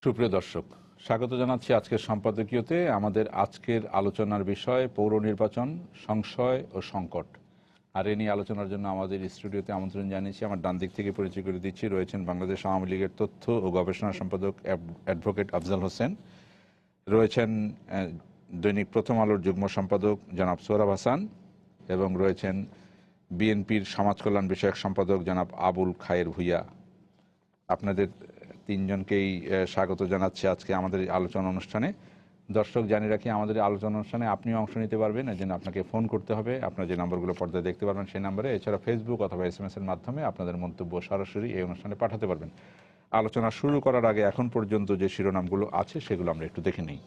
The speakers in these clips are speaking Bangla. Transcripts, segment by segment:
সুপ্রিয় দর্শক, স্বাগত জানাচ্ছি আজকের সম্পাদকীয়তে। আমাদের আজকের আলোচনার বিষয় পৌর নির্বাচন, সংশয় ও সংকট। আর এ নিয়ে আলোচনার জন্য আমাদের স্টুডিওতে আমন্ত্রণ জানিয়েছি, আমার ডান দিক থেকে পরিচয় করে দিচ্ছি, রয়েছেন বাংলাদেশ আওয়ামী লীগের তথ্য ও গবেষণা সম্পাদক অ্যাডভোকেট আফজাল হোসেন, রয়েছেন দৈনিক প্রথম আলোর যুগ্ম সম্পাদক জনাব সোহরাব হাসান, এবং রয়েছেন বিএনপির সমাজ কল্যাণ বিষয়ক সম্পাদক জনাব আবুল খায়ের ভূঁইয়া। আপনাদের তিনজনকেই স্বাগত জানাচ্ছি আজকে আমাদের এই আলোচনা অনুষ্ঠানে। দর্শক, জানিয়ে রাখি, আমাদের এই আলোচনা অনুষ্ঠানে আপনিও অংশ নিতে পারবেন। এর জন্য আপনাকে ফোন করতে হবে, আপনার যে নম্বরগুলো পর্দায় দেখতে পারবেন সেই নম্বরে। এছাড়া ফেসবুক অথবা SMS এর মাধ্যমে আপনাদের মন্তব্য সরাসরি এই অনুষ্ঠানে পাঠাতে পারবেন। আলোচনা শুরু করার আগে এখন পর্যন্ত যে শিরোনামগুলো আছে সেগুলো আমরা একটু দেখে নিই।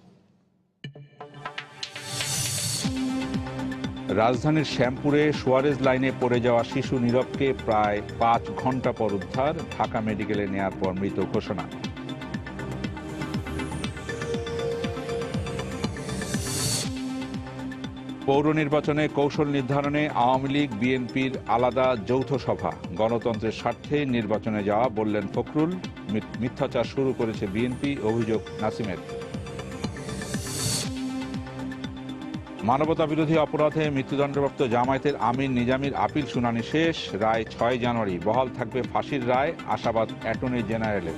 রাজধানীর শ্যামপুরে সুয়ারেজ লাইনে পড়ে যাওয়া শিশু নীরবকে প্রায় 5 ঘন্টা পর উদ্ধার, ঢাকা মেডিকেলে নেয়ার পর মৃত ঘোষণা। পৌর নির্বাচনে কৌশল নির্ধারণে আওয়ামী লীগ বিএনপির আলাদা যৌথ সভা। গণতন্ত্রের স্বার্থে নির্বাচনে যাওয়া, বললেন ফখরুল। মিথ্যাচার শুরু করেছে বিএনপি, অভিযোগ নাসিমের। মানবতা বিরোধী অপরাধে মৃত্যুদণ্ডপ্রাপ্ত জামায়াতের আমির নিজামীর আপিল শুনানি শেষ, রায় 6 জানুয়ারি। বহাল থাকবে ফাঁসির রায়, আশাবাদ অ্যাটর্নি জেনারেলের।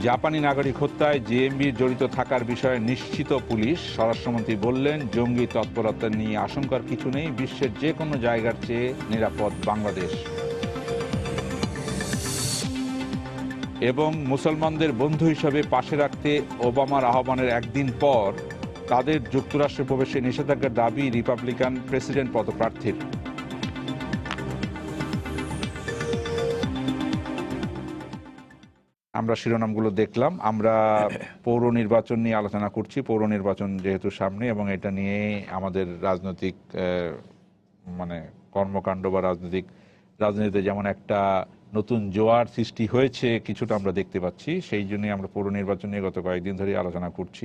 জাপানি নাগরিক হত্যায় জেএমবির জড়িত থাকার বিষয়ে নিশ্চিত পুলিশ। স্বরাষ্ট্রমন্ত্রী বললেন, জঙ্গি তৎপরতা নিয়ে আশঙ্কার কিছু নেই, বিশ্বের যে কোনো জায়গার চেয়ে নিরাপদ বাংলাদেশ। এবং মুসলমানদের বন্ধু হিসাবে পাশে রাখতে ওবামার আহ্বানের একদিন পর তাদের যুক্তরাষ্ট্রে প্রবেশে নিষেধাজ্ঞার দাবি রিপাবলিকান প্রেসিডেন্ট পদপ্রার্থীর। আমরা শিরোনামগুলো দেখলাম। আমরা পৌর নির্বাচন নিয়ে আলোচনা করছি। পৌর নির্বাচন যেহেতু সামনে, এবং এটা নিয়ে আমাদের রাজনৈতিক কর্মকাণ্ড বা রাজনীতিতে যেমন একটা নতুন জোয়ার সৃষ্টি হয়েছে কিছুটা আমরা দেখতে পাচ্ছি, সেই জন্যই আমরা পৌর নির্বাচন নিয়ে গত কয়েকদিন ধরে আলোচনা করছি।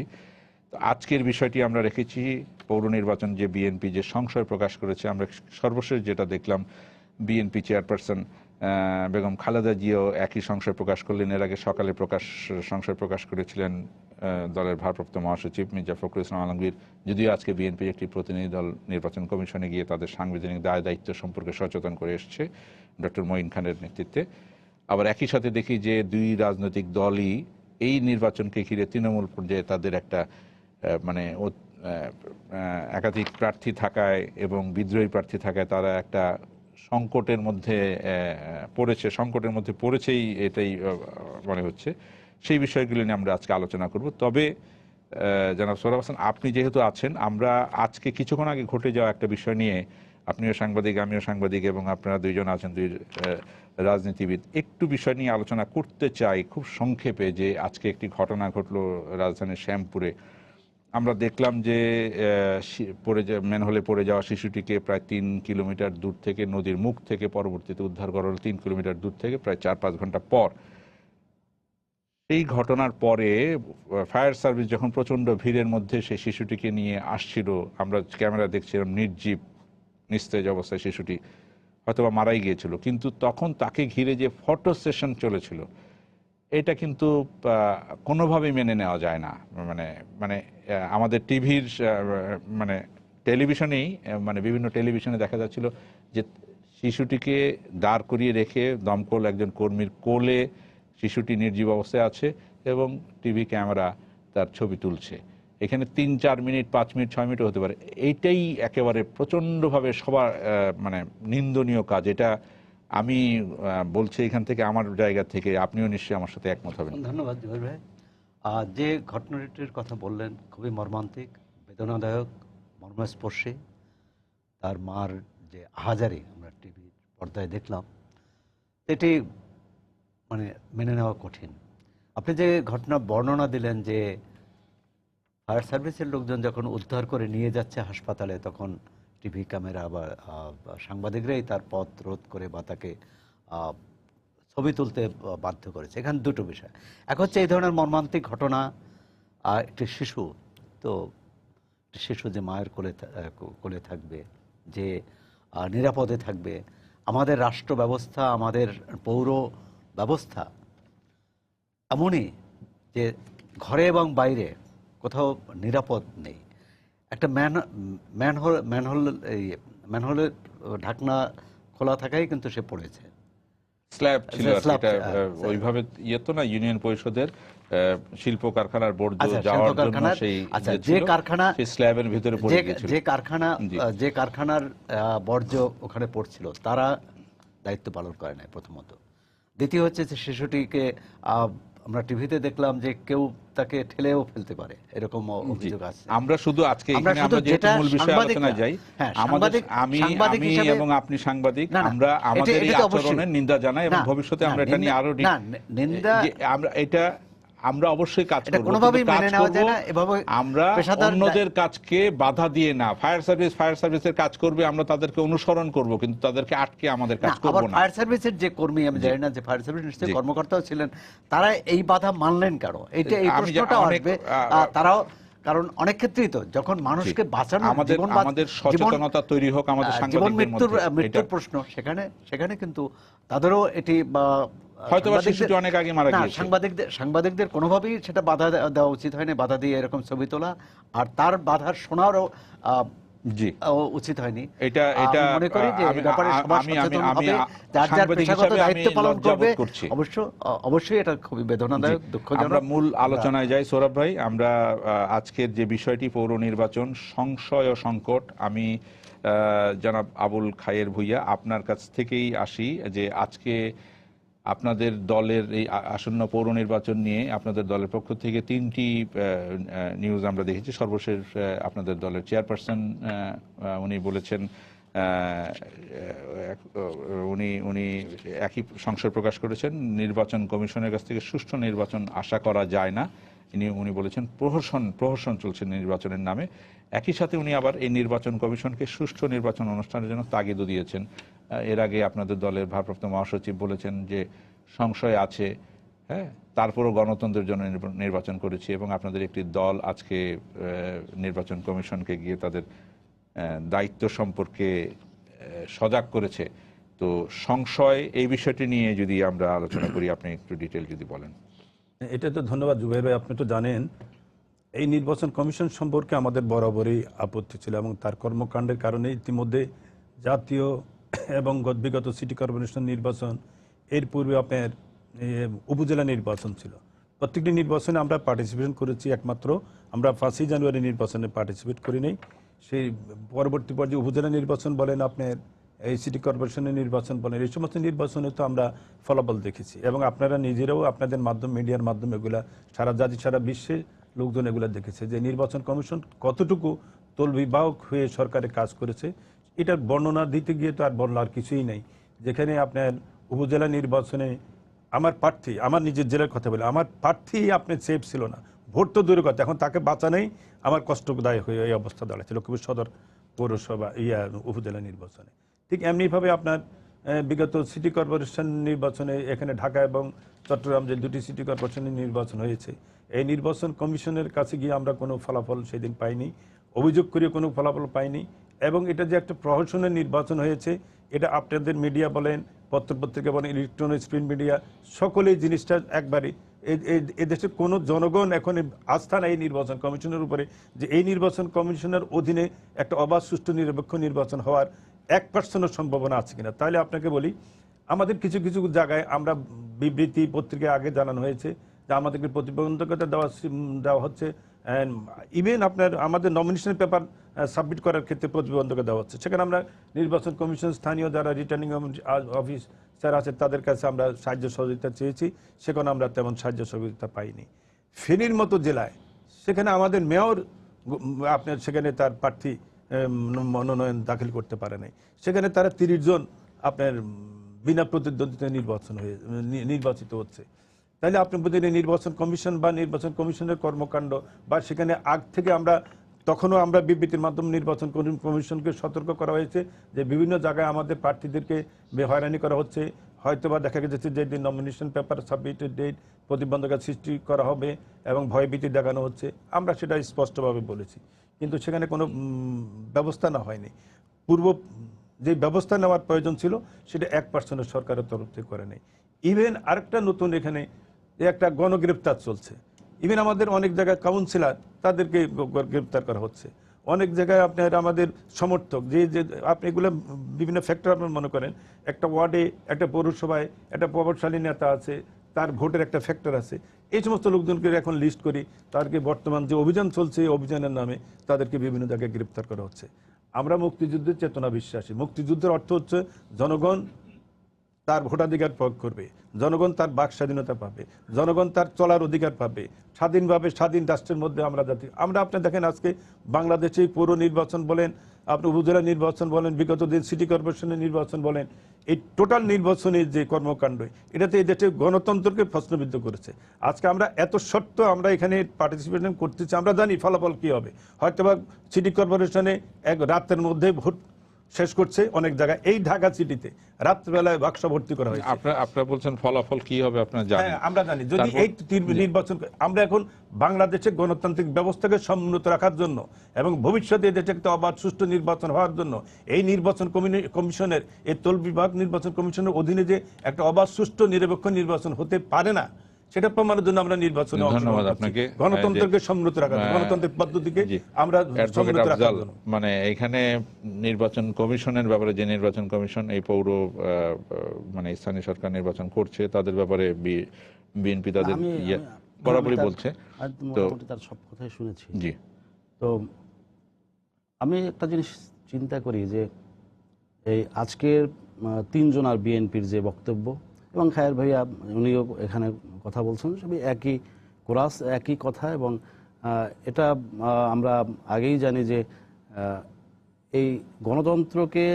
তো আজকের বিষয়টি আমরা রেখেছি পৌর নির্বাচন যে বিএনপি যে সংশয় প্রকাশ করেছে। আমরা সর্বশেষ যেটা দেখলাম, BNP chairperson Begum Khaleda Xiao একই সংশয় প্রকাশ করলেন। এর আগে সকালে সংশয় প্রকাশ করেছিলেন দলের ভারপ্রাপ্ত মহাসচিব মির্জা ফখরুল ইসলাম আলমগীর। যদিও আজকে বিএনপির একটি প্রতিনিধি দল নির্বাচন কমিশনে গিয়ে তাদের সাংবিধানিক দায় দায়িত্ব সম্পর্কে সচেতন করে এসছে ডক্টর মঈন খানের নেতৃত্বে। আবার একই সাথে দেখি যে দুই রাজনৈতিক দলই এই নির্বাচনকে ঘিরে তৃণমূল পর্যায়ে তাদের একটা একাধিক প্রার্থী থাকায় এবং বিদ্রোহী প্রার্থী থাকায় তারা একটা সংকটের মধ্যে পড়েছেই, এটাই মনে হচ্ছে। সেই বিষয়গুলো নিয়ে আমরা আজকে আলোচনা করব। তবে জনাব সোহরাব হাসান, আপনি যেহেতু আছেন, আমরা আজকে কিছুক্ষণ আগে ঘটে যাওয়া একটা বিষয় নিয়ে, আপনিও সাংবাদিক, আমিও সাংবাদিক, এবং আপনারা দুইজন আছেন দুই রাজনীতিবিদ, একটু বিষয় নিয়ে আলোচনা করতে চাই খুব সংক্ষেপে। যে আজকে একটি ঘটনা ঘটলো রাজধানীর শ্যামপুরে। আমরা দেখলাম যে ম্যানহোলে পড়ে যাওয়া শিশুটিকে প্রায় 3 কিলোমিটার দূর থেকে, নদীর মুখ থেকে পরবর্তীতে উদ্ধার করা হলো 3 কিলোমিটার দূর থেকে, প্রায় 4-5 ঘন্টা পর। এই ঘটনার পরে ফায়ার সার্ভিস যখন প্রচণ্ড ভিড়ের মধ্যে সেই শিশুটিকে নিয়ে আসছিল, আমরা ক্যামেরা দেখছিলাম নির্জীব নিস্তেজ অবস্থায় শিশুটি, হয়তোবা মারাই গিয়েছিল। কিন্তু তখন তাকে ঘিরে যে ফটো সেশন চলেছিল, এটা কিন্তু কোনোভাবেই মেনে নেওয়া যায় না। আমাদের টিভির টেলিভিশনেই, বিভিন্ন টেলিভিশনে দেখা যাচ্ছিল যে শিশুটিকে দাঁড় করিয়ে রেখে দমকল একজন কর্মীর কোলে শিশুটি নির্জীব অবস্থায় আছে, এবং টিভি ক্যামেরা তার ছবি তুলছে। এখানে 3-4 মিনিট, 5 মিনিট, 6 মিনিটও হতে পারে। এইটাই একেবারে প্রচণ্ডভাবে সবার নিন্দনীয় কাজ। এটা আমি বলছি এখান থেকে, আমার জায়গা থেকে, আপনিও নিশ্চয়ই আমার সাথে একমত হবেন। ধন্যবাদ জুবাইর ভাই। যে ঘটনাটির কথা বললেন খুবই মর্মান্তিক, বেদনাদায়ক, মর্মস্পর্শী। তার মার যে আহাজারি আমরা টিভির পর্দায় দেখলাম, এটি মেনে নেওয়া কঠিন। আপনি যে ঘটনা বর্ণনা দিলেন যে ফায়ার সার্ভিসের লোকজন যখন উদ্ধার করে নিয়ে যাচ্ছে হাসপাতালে, তখন টিভি ক্যামেরা বা সাংবাদিকরাই তার পথ রোধ করে বা তাকে ছবি তুলতে বাধ্য করেছে। এখানে দুটো বিষয়। এক হচ্ছে এই ধরনের মর্মান্তিক ঘটনা, একটি শিশু, তো শিশু যে মায়ের কোলে থাকবে, যে নিরাপদে থাকবে, আমাদের রাষ্ট্র ব্যবস্থা, আমাদের পৌর ব্যবস্থা এমনই যে ঘরে এবং বাইরে কোথাও নিরাপদ নেই। একটা ম্যানহোলের ঢাকনা খোলা থাকাই কিন্তু সে পড়েছে। স্ল্যাব ছিল আর কি, স্ল্যাব, এটা ওইভাবে ইয়ে তো না, ইউনিয়ন পরিষদের শিল্প কারখানার বর্জ্য আচ্ছা, যাওয়ার শিল্প জন্য কারখানার, সেই আচ্ছা, ইয়ে যে ছিল, কারখানা, সেই স্ল্যাবের ভিতরে পড়ে গিয়েছিল। জি। যে কারখানার বর্জ্য ওখানে পড়ছিল তারা দায়িত্ব পালন করে নাই প্রথমত। দ্বিতীয় হচ্ছে যে শিশুটিকে আমরা টিভিতে দেখলাম যে কেউ তাকে ঠেলেও ফেলতে পারে, এরকম অভিযোগ আছে। আমরা শুধু আজকে আমরা এখানে শুধু আমরা যেহেতু যেটা মূল বিষয়ে আলোচনায় যাই, হ্যাঁ, আমাদের আমি হিসেবে, এবং আপনি সাংবাদিক, না, না, আমরা আমাদের এই এটা তো অবশ্যই আচরণের নিন্দা জানাই এবং না, ভবিষ্যতে না, আমরা এটা নিয়ে আরো না, নিন্দা আমরা এটা আমরা অবশ্যই কাজ এটা করব, কোনোভাবেই কিন্তু কাজ মেনে নেওয়া যায় করব না এভাবে আমরা পেশাদার অন্যদের কাজকে বাধা দিয়ে না। ফায়ার সার্ভিসের কাজ করবে, আমরা তাদেরকে অনুসরণ করব, কিন্তু তাদেরকে আটকে আমাদের কাজ করব আবার না। ফায়ার সার্ভিসের যে কর্মী, আমি জানি না যে ফায়ার সার্ভিস নিশ্চয়ই কর্মকর্তাও ছিলেন, তারা এই বাধা মানলেন কেন, এই প্রশ্নটা আসবে। তারাও, কারণ অনেক ক্ষেত্রেই তো যখন মানুষকে বাঁচানো, আমাদের সচেতনতা তৈরি হোক আমাদের সাংবাদিকদের মধ্যে, মৃত্যুর প্রশ্ন, সেখানে কিন্তু তাদেরও এটি হয়তো শিশুটি অনেক আগে মারা গিয়েছে। সাংবাদিকদের কোনোভাবেই সেটা বাধা দেওয়া উচিত হয়নি, বাধা দিয়ে এরকম ছবি তোলা আর তার বাধার শোনারও জি উচিত হয়নি। এটা মনে করি যে এই ব্যাপারে সবার সচেতন হবে, যার যার পেশাগত দায়িত্ব পালন করবে। অবশ্যই এটা খুবই বেদনাদায়ক, দুঃখজনক। আমরা মূল আলোচনায় যাই। সৌরভ ভাই, আমরা আজকের যে বিষয়টি পৌর নির্বাচন সংশয় ও সংকট, আমি জনাব আবুল খায়ের ভূঁইয়া আপনার কাছ থেকেই আসি যে আজকে আপনাদের দলের এই আসন্ন পৌর নির্বাচন নিয়ে আপনাদের দলের পক্ষ থেকে 3টি নিউজ আমরা দেখেছি। সর্বশেষ আপনাদের দলের চেয়ারপারসন উনি বলেছেন, উনি একই সংশয় প্রকাশ করেছেন, নির্বাচন কমিশনের কাছ থেকে সুষ্ঠু নির্বাচন আশা করা যায় না। উনি বলেছেন প্রহসন চলছে নির্বাচনের নামে। একই সাথে উনি আবার এই নির্বাচন কমিশনকে সুষ্ঠু নির্বাচন অনুষ্ঠানের জন্য তাগিদও দিয়েছেন। এর আগে আপনাদের দলের ভারপ্রাপ্ত মহাসচিব বলেছেন যে সংশয় আছে, হ্যাঁ, তারপরও গণতন্ত্রের জন্য নির্বাচন করেছি, এবং আপনাদের একটি দল আজকে নির্বাচন কমিশনকে গিয়ে তাদের দায়িত্ব সম্পর্কে সজাগ করেছে। তো সংশয়, এই বিষয়টি নিয়ে যদি আমরা আলোচনা করি, আপনি একটু ডিটেল যদি বলেন। এটা তো ধন্যবাদ জুবাইর ভাই, আপনি তো জানেন এই নির্বাচন কমিশন সম্পর্কে আমাদের বরাবরই আপত্তি ছিল এবং তার কর্মকাণ্ডের কারণে ইতিমধ্যে জাতীয় এবং বিগত সিটি কর্পোরেশন নির্বাচন, এর পূর্বে আপনার উপজেলা নির্বাচন ছিল, প্রত্যেকটি নির্বাচনে আমরা পার্টিসিপেশন করেছি। একমাত্র আমরা 5ই জানুয়ারি নির্বাচনে পার্টিসিপেট করি নাই। সেই পরবর্তী পর্যায়ে উপজেলা নির্বাচন বলেন, আপনার এই সিটি কর্পোরেশনের নির্বাচন বলেন, এই সমস্ত নির্বাচনে তো আমরা ফলাফল দেখেছি এবং আপনারা নিজেরাও আপনাদের মাধ্যমে, মিডিয়ার মাধ্যমে এগুলা সারা জাতি, সারা বিশ্বে লোকজন এগুলা দেখেছে যে নির্বাচন কমিশন কতটুকু তলবিবাহক হয়ে সরকারে কাজ করেছে। এটার বর্ণনা দিতে গিয়ে তো আর বলার কিছুই নেই। যেখানে আপনার উপজেলা নির্বাচনে আমার প্রার্থী, আমার নিজের জেলার কথা বলে, আমার প্রার্থী আপনার সেফ ছিল না, ভোট তো দূরের কথা, এখন তাকে বাঁচানোই আমার কষ্টদায়ক হয়ে এই অবস্থা দাঁড়াচ্ছে লক্ষ্মীপুর সদর পৌরসভা উপজেলা নির্বাচনে। ঠিক এমনিভাবে আপনার বিগত সিটি কর্পোরেশন নির্বাচনে এখানে ঢাকা এবং চট্টগ্রাম যে 2টি সিটি কর্পোরেশনের নির্বাচন হয়েছে, এই নির্বাচন কমিশনের কাছে গিয়ে আমরা কোনো ফলাফল সেদিন পাইনি, অভিযোগ করিয়ে কোনো ফলাফল পাইনি। এবং এটা যে একটা প্রহসনের নির্বাচন হয়েছে, এটা আপনাদের মিডিয়া বলেন, পত্রপত্রিকা বলেন, ইলেকট্রনিক্স প্রিন্ট মিডিয়া, সকলেই জিনিসটা একবারই এদেশের কোনো জনগণ এখন আস্থা নেই নির্বাচন কমিশনের উপরে যে এই নির্বাচন কমিশনের অধীনে একটা অবাধ, সুষ্ঠু, নিরপেক্ষ নির্বাচন হওয়ার 1% সম্ভাবনা আছে কিনা। তাহলে আপনাকে বলি, আমাদের কিছু কিছু জায়গায় আমরা বিবৃতি পত্রিকায় আগে জানানো হয়েছে যে আমাদেরকে প্রতিবন্ধকতা দেওয়া হচ্ছে, ইভেন আপনার আমাদের নমিনেশন পেপার সাবমিট করার ক্ষেত্রে প্রতিবন্ধকতা দেওয়া হচ্ছে। সেখানে আমরা নির্বাচন কমিশন, স্থানীয় যারা রিটার্নিং অফিসার আছে তাদের কাছে আমরা সাহায্য সহযোগিতা চেয়েছি, সেখানে আমরা তেমন সাহায্য সহযোগিতা পাইনি। ফেনীর মতো জেলায় সেখানে আমাদের মেয়র আপনার সেখানে তার প্রার্থী মনোনয়ন দাখিল করতে পারে নাই, সেখানে তারা 30 জন আপনার বিনা প্রতিদ্বন্দ্বিতায় নির্বাচিত হচ্ছে। তাহলে আপনি বলছেন নির্বাচন কমিশন বা নির্বাচন কমিশনের কর্মকাণ্ড বা সেখানে আগ থেকে তখনও আমরা বিবৃতির মাধ্যমে নির্বাচন কমিশনকে সতর্ক করা হয়েছে যে বিভিন্ন জায়গায় আমাদের প্রার্থীদেরকে হয়রানি করা হচ্ছে, হয়তোবা দেখা গেছে যে নমিনেশন পেপার সাবমিটের ডেট প্রতিবন্ধকতা সৃষ্টি করা হবে এবং ভয়ভীতি দেখানো হচ্ছে, আমরা সেটা স্পষ্টভাবে বলেছি, কিন্তু সেখানে কোনো ব্যবস্থা না হয়নি। পূর্ব যে ব্যবস্থা নেওয়ার প্রয়োজন ছিল সেটা 1% সরকারের তরফ থেকে করে নেই। ইভেন আরেকটা নতুন এখানে একটা গণগ্রেপ্তার চলছে। ইভেন আমাদের অনেক জায়গায় কাউন্সিলর তাদেরকে গ্রেপ্তার করা হচ্ছে। অনেক জায়গায় আপনার আমাদের সমর্থক যে যে আপনি এগুলো বিভিন্ন ফ্যাক্টর আপনার মনে করেন, একটা ওয়ার্ডে একটা পৌরসভায় একটা প্রভাবশালী নেতা আছে, তার ভোটের একটা ফ্যাক্টর আছে, এই সমস্ত লোকজনকে এখন লিস্ট করি, তাদেরকে বর্তমান যে অভিযান চলছে এই অভিযানের নামে তাদেরকে বিভিন্ন জায়গায় গ্রেপ্তার করা হচ্ছে। আমরা মুক্তিযুদ্ধের চেতনা বিশ্বাসী। মুক্তিযুদ্ধের অর্থ হচ্ছে জনগণ তার ভোটাধিকার প্রয়োগ করবে, জনগণ তার বাক স্বাধীনতা পাবে, জনগণ তার চলার অধিকার পাবে, স্বাধীনভাবে স্বাধীন রাষ্ট্রের মধ্যে আমরা আপনি দেখেন আজকে বাংলাদেশে পৌর নির্বাচন বলেন, আপনি উপজেলা নির্বাচন বলেন, বিগত দিন সিটি কর্পোরেশনের নির্বাচন বলেন, এই টোটাল নির্বাচনের যে কর্মকাণ্ড এটাতে এই দেশে গণতন্ত্রকে প্রশ্নবিদ্ধ করেছে। আজকে আমরা এত সত্য আমরা এখানে পার্টিসিপেশন করতেছি, আমরা জানি ফলাফল কি হবে। হয়তোবা সিটি কর্পোরেশনে এক রাতের মধ্যে ভোট শেষ করছে অনেক জায়গায়, এই ঢাকা সিটিতে রাত্রবেলায় বাক্স ভর্তি করা হয়েছে। আপনারা বলছেন ফলাফল কি হবে আপনারা জানেন? হ্যাঁ, আমরা জানি। যদি এই নির্বাচন আমরা এখন বাংলাদেশের গণতান্ত্রিক ব্যবস্থাকে সমুন্নত রাখার জন্য এবং ভবিষ্যতে দেশে একটা অবাধ সুষ্ঠু নির্বাচন হওয়ার জন্য এই নির্বাচন কমিশনের এই বিভাগ নির্বাচন কমিশনের অধীনে যে একটা অবাধ সুষ্ঠু নিরপেক্ষ নির্বাচন হতে পারে না সেটা প্রমাণের জন্য আমরা নির্বাচনে ধন্যবাদ আপনাকে। গণতন্ত্রকে সমুন্নত রাখার জন্য, গণতান্ত্রিক পদ্ধতিকে আমরা সমুন্নত রাখার জন্য। মানে এখানে নির্বাচন কমিশনের ব্যাপারে যে নির্বাচন কমিশন এই পৌর মানে স্থানীয় সরকার নির্বাচন করছে তাদের ব্যাপারে বিএনপি তাদের বরাবরই বলছে, তো তার সব কথাই শুনেছি। জি, তো আমি একটা জিনিস চিন্তা করি যে এই আজকের তিনজনার বিএনপির যে বক্তব্য এবং খায়ের ভাইয়া উনিও এখানে কথা বলছেন, সবই একই কোরাস, একই কথা। এবং এটা আমরা আগেই জানি যে এই গণতন্ত্রকে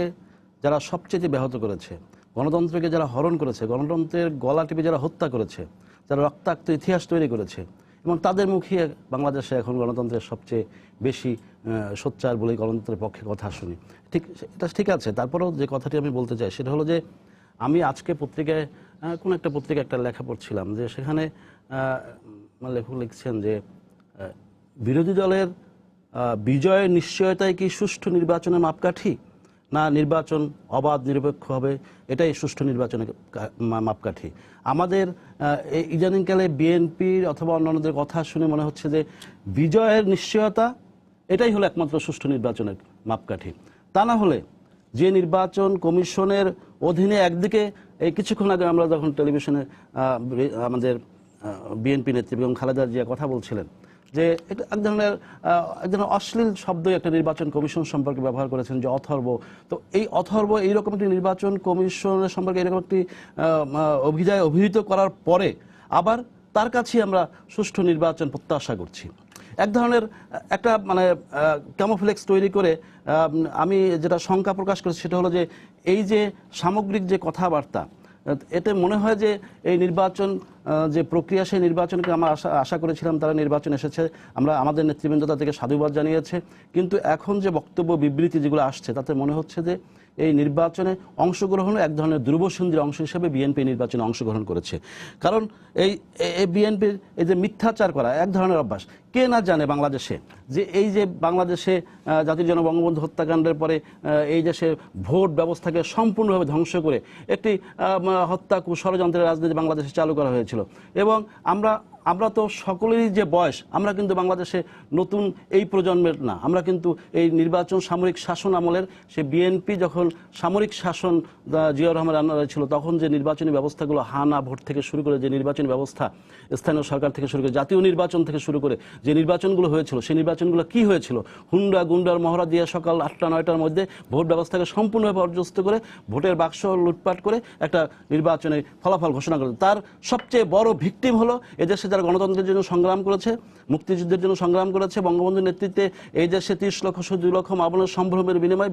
যারা সবচেয়ে ব্যাহত করেছে, গণতন্ত্রকে যারা হরণ করেছে, গণতন্ত্রের গলা টিপে যারা হত্যা করেছে, যারা রক্তাক্ত ইতিহাস তৈরি করেছে, এবং তাদের মুখে বাংলাদেশে এখন গণতন্ত্রের সবচেয়ে বেশি সোচ্চার বলেই গণতন্ত্রের পক্ষে কথা শুনি। এটা ঠিক আছে। তারপরেও যে কথাটি আমি বলতে চাই সেটা হলো যে আমি আজকে পত্রিকায় কোন একটা পত্রিকায় একটা লেখা পড়ছিলাম যে সেখানে লেখক লিখছেন যে বিরোধী দলের বিজয়ের নিশ্চয়তায় কি সুষ্ঠু নির্বাচনের মাপকাঠি, না নির্বাচন অবাধ নিরপেক্ষ হবে এটাই সুষ্ঠু নির্বাচনের মাপকাঠি। আমাদের ইদানিংকালে বিএনপির অথবা অন্যান্যদের কথা শুনে মনে হচ্ছে যে বিজয়ের নিশ্চয়তা এটাই হলো একমাত্র সুষ্ঠু নির্বাচনের মাপকাঠি। তা না হলে যে নির্বাচন কমিশনের অধীনে একদিকে এই কিছুক্ষণ আগে আমরা যখন টেলিভিশনে আমাদের বিএনপি নেত্রী বেগম খালেদা জিয়া কথা বলছিলেন যে এক ধরনের অশ্লীল শব্দই একটা নির্বাচন কমিশন সম্পর্কে ব্যবহার করেছেন যে অথর্ব। তো এই অথর্ব এইরকম একটি নির্বাচন কমিশনের সম্পর্কে এরকম একটি অভিহিত করার পরে আবার তার কাছেই আমরা সুষ্ঠু নির্বাচন প্রত্যাশা করছি। এক ধরনের একটা ক্যামোফ্লেক্স তৈরি করে আমি যেটা শঙ্কা প্রকাশ করেছি সেটা হলো যে এই যে সামগ্রিক যে কথাবার্তা, এতে মনে হয় যে এই নির্বাচন যে প্রক্রিয়া সেই নির্বাচনকে আমরা আশা করেছিলাম তারা নির্বাচন এসেছে, আমরা আমাদের নেতৃবৃন্দ তাদেরকে সাধুবাদ জানিয়েছে, কিন্তু এখন যে বক্তব্য বিবৃতি যেগুলো আসছে তাতে মনে হচ্ছে যে এই নির্বাচনে অংশগ্রহণ এক ধরনের দুর্বসন্ধির অংশ হিসেবে বিএনপি নির্বাচনে অংশগ্রহণ করেছে। কারণ এই বিএনপির এই যে মিথ্যাচার করা এক ধরনের অভ্যাস, কে না জানে বাংলাদেশে যে এই যে বাংলাদেশে জাতির জনক বঙ্গবন্ধু হত্যাকাণ্ডের পরে এই দেশে ভোট ব্যবস্থাকে সম্পূর্ণভাবে ধ্বংস করে একটি হত্যা ষড়যন্ত্রের রাজনীতি বাংলাদেশে চালু করা হয়েছিল। এবং আমরা তো সকলেরই যে বয়স, আমরা কিন্তু বাংলাদেশে নতুন এই প্রজন্মের না, আমরা কিন্তু এই নির্বাচন সামরিক শাসন আমলের সে বিএনপি যখন সামরিক শাসন জিয়াউর রহমান আন্নারা ছিল তখন যে নির্বাচনী ব্যবস্থাগুলো হানা ভোট থেকে শুরু করে যে নির্বাচনী ব্যবস্থা স্থানীয় সরকার থেকে শুরু করে জাতীয় নির্বাচন থেকে শুরু করে যে নির্বাচনগুলো হয়েছিল সেই নির্বাচনগুলো কি হয়েছিল, হুন্ডা গুন্ডার মহড়া দিয়ে সকাল 8টা-9টার মধ্যে ভোট ব্যবস্থাকে সম্পূর্ণভাবে পর্যস্ত করে ভোটের বাক্স লুটপাট করে একটা নির্বাচনের ফলাফল ঘোষণা করে। তার সবচেয়ে বড় ভিকটিম হলো এদেশে যারা গণতন্ত্রের জন্য সংগ্রাম করেছে, মুক্তিযুদ্ধের জন্য সংগ্রাম করেছে, বঙ্গবন্ধুর নেতৃত্বে এই দেশে 30 লক্ষ 2 লক্ষ মা-বোনের সম্ভ্রমের বিনিময়ে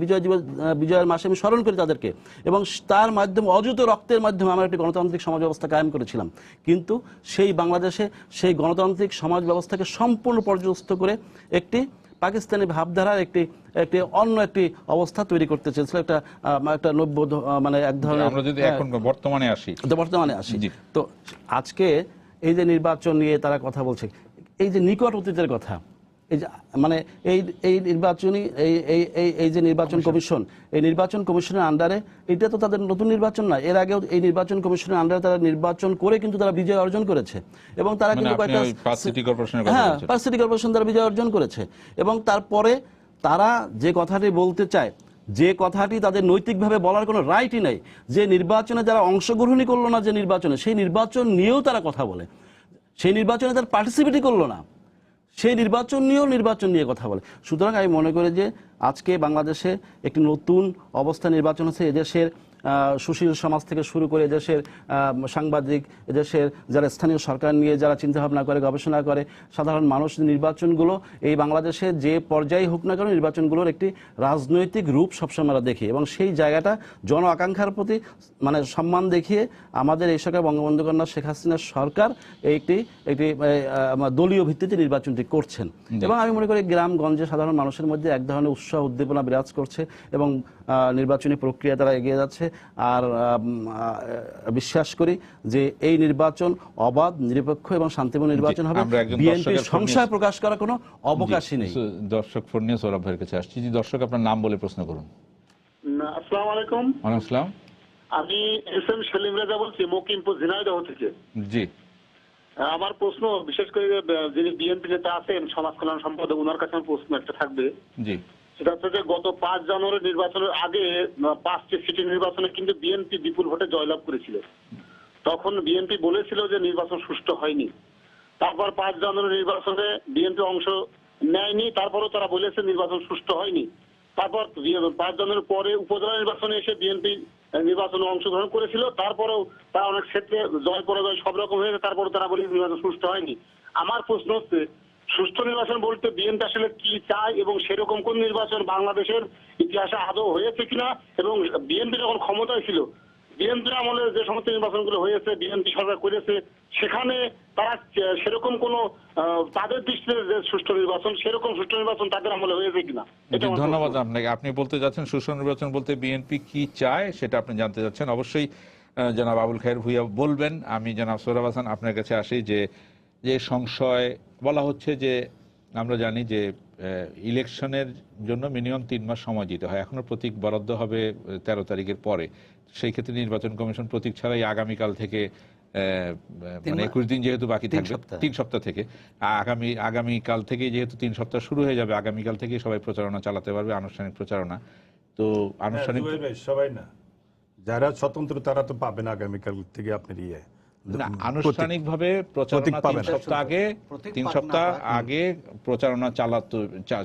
বিজয়ের মাসে আমি স্মরণ করি তাদেরকে, এবং তার মাধ্যমে অযুত রক্তের মাধ্যমে আমরা একটি গণতান্ত্রিক সমাজ ব্যবস্থা কায়েম করেছিলাম। কিন্তু সেই বাংলাদেশে সেই গণতান্ত্রিক সমাজ ব্যবস্থাকে সম্পূর্ণ পর্যস্ত করে একটি পাকিস্তানি ভাবধারার একটি অন্য একটি অবস্থা তৈরি করতে চেয়েছিল, একটা নব্য এক ধরনের। আমরা যদি এখন বর্তমানে আসি তো আজকে এই যে নির্বাচন নিয়ে তারা কথা বলছে, এই যে নিকট অতীতের কথা, এই যে মানে এই এই নির্বাচনী এই এই এই এই যে নির্বাচন কমিশন, এই নির্বাচন কমিশনের আন্ডারে, এটা তো তাদের নতুন নির্বাচন না, এর আগেও এই নির্বাচন কমিশনের আন্ডারে তারা নির্বাচন করে কিন্তু তারা বিজয় অর্জন করেছে এবং তারা মানে কিন্তু আপনি কয়েকটা ওই পাঁচ সিটি কর্পোরেশনের কথা হ্যাঁ বলছেন। পাঁচ সিটি কর্পোরেশন তারা বিজয় অর্জন করেছে এবং তারপরে তারা যে কথাটি বলতে চায়, যে কথাটি তাদের নৈতিকভাবে বলার কোনো রাইটই নাই, যে নির্বাচনে যারা অংশগ্রহণই করলো না, যে নির্বাচনে, সেই নির্বাচন নিয়েও তারা কথা বলে, সেই নির্বাচনে তারা পার্টিসিপেটই করলো না, সেই নির্বাচন নিয়ে কথা বলে। সুতরাং আমি মনে করি যে আজকে বাংলাদেশে একটি নতুন অবস্থা নির্বাচন হচ্ছে। এদেশের সুশীল সমাজ থেকে শুরু করে এদেশের সাংবাদিক, এদেশের যারা স্থানীয় সরকার নিয়ে যারা চিন্তাভাবনা করে, গবেষণা করে, সাধারণ মানুষ, নির্বাচনগুলো এই বাংলাদেশে যে পর্যায়ে হোক না কেন নির্বাচনগুলোর একটি রাজনৈতিক রূপ সবসময় আমরা দেখি এবং সেই জায়গাটা জন আকাঙ্ক্ষার প্রতি মানে সম্মান দেখিয়ে আমাদের এই সরকার, বঙ্গবন্ধু কন্যা শেখ হাসিনার সরকার একটি দলীয় ভিত্তিতে নির্বাচনটি করছেন এবং আমি মনে করি গ্রামগঞ্জে সাধারণ মানুষের মধ্যে এক ধরনের উৎসাহ উদ্দীপনা বিরাজ করছে এবং নির্বাচনী প্রক্রিয়া তারা এগিয়ে যাচ্ছে। আর বিশ্বাস করি যে এই নির্বাচন অবাধ, নিরপেক্ষ এবং শান্তিপূর্ণ নির্বাচন হবে। বিএনপির সংশয় প্রকাশ করার কোনো অবকাশই নেই। দর্শক ফোন নিয়ে সৌরভ ভাইয়ের কাছে আসছি। জি দর্শক, আপনার নাম বলে প্রশ্ন করুন। আসসালামু আলাইকুম। ওয়ালাইকুম আসসালাম। আমি এস এম সেলিম রেজা বলছি, মকিমপুর ঝিনাইদহ থেকে। জি, আমার প্রশ্ন বিশেষ করে যিনি বিএনপি নেতা আছেন, সমাজ কল্যাণ সম্পাদক, ওনার কাছে আমার প্রশ্ন একটা থাকবে। জি, সেটা হচ্ছে যে গত 5 জানুয়ারি নির্বাচনের আগে 5টি সিটি নির্বাচনে কিন্তু বিএনপি বিপুল ভোটে জয়লাভ করেছিল। তখন বিএনপি বলেছিল যে নির্বাচন সুষ্ঠু হয়নি। তারপর 5 জানুয়ারি নির্বাচনে বিএনপি অংশ নেয়নি, তারপরও তারা বলেছে নির্বাচন সুষ্ঠু হয়নি। তারপর 5 জানুয়ারির পরে উপজেলা নির্বাচনে এসে বিএনপি নির্বাচনে অংশগ্রহণ করেছিল, তারপরেও তারা অনেক ক্ষেত্রে জয় পরাজয় সব রকম হয়েছে, তারপরে তারা বলে নির্বাচন সুষ্ঠু হয়নি। আমার প্রশ্ন হচ্ছে, সুষ্ঠু নির্বাচন বলতে বিএনপি আসলে কি চায় এবং সেরকম কোন নির্বাচন বাংলাদেশের ইতিহাসে আদৌ হয়েছে কিনা, এবং বিএনপি যখন ক্ষমতায় ছিল, বিএনপির আমলে যে সমস্ত নির্বাচনগুলো হয়েছে, বিএনপি সরকার করেছে, সেখানে তারা সেরকম কোন তাদের দৃষ্টিতে যে সুষ্ঠু নির্বাচন, সেরকম সুষ্ঠু নির্বাচন তাদের আমলে হয়েছে কিনা। ধন্যবাদ আপনাকে। আপনি বলতে যাচ্ছেন সুষ্ঠু নির্বাচন বলতে বিএনপি কি চায় সেটা আপনি জানতে যাচ্ছেন। অবশ্যই জনাব আবুল খায়ের ভূঁইয়া বলবেন। আমি জনাব সোহরাব হাসান আপনার কাছে আসি যে সংশয় বলা হচ্ছে যে আমরা জানি যে ইলেকশনের জন্য মিনিমাম 3 মাস সময় দিতে হয়। এখনো প্রতীক বরাদ্দ হবে 13 তারিখের পরে। সেই ক্ষেত্রে নির্বাচন কমিশন প্রতীক ছাড়াই আগামীকাল থেকে মানে 21 দিন যেহেতু বাকি থাকবে, 3 সপ্তাহ থেকে আগামীকাল থেকে যেহেতু 3 সপ্তাহ শুরু হয়ে যাবে, আগামীকাল থেকে সবাই প্রচারণা চালাতে পারবে, আনুষ্ঠানিক প্রচারণা। তো আনুষ্ঠানিক সবাই না, যারা স্বতন্ত্র তারা তো পাবেন আগামীকাল থেকে আপনার আনুষ্ঠানিকভাবে প্রচারণা 3 সপ্তাহ আগে প্রচারণা